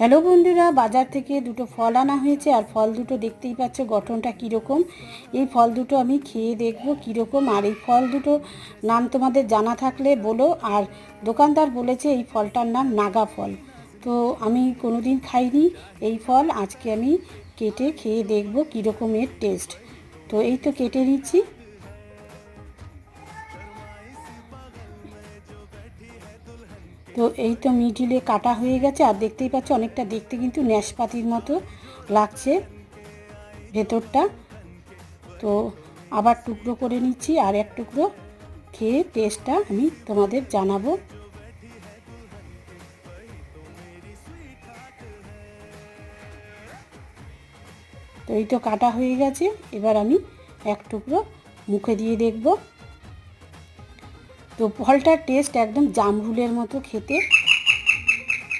Hello বন্ধুরা, বাজার থেকে দুটো ফল আনা হয়েছে। আর ফল দুটো দেখতেই পাচ্ছ গঠনটা কীরকম। এই ফল দুটো আমি খেয়ে দেখব কীরকম। আর এই ফল দুটো নাম তোমাদের জানা থাকলে বলো। আর দোকানদার বলেছে এই ফলটার নাম নাগা ফল। তো আমি কোনোদিন খাইনি এই ফল, আজকে আমি কেটে খেয়ে দেখব কীরকম এর টেস্ট। তো এই তো কেটে নিচ্ছি। তো এই তো মিডিলে কাটা হয়ে গেছে। আর দেখতেই পাচ্ছ অনেকটা দেখতে কিন্তু ন্যাশপাতির মতো লাগছে ভেতরটা। তো আবার টুকরো করে নিচ্ছি, আর এক টুকরো খেয়ে টেস্টটা আমি তোমাদের জানাবো। তো এই তো কাটা হয়ে গেছে, এবার আমি এক টুকরো মুখে দিয়ে দেখব। তো ফলটার টেস্ট একদম জামরুলের মতো খেতে।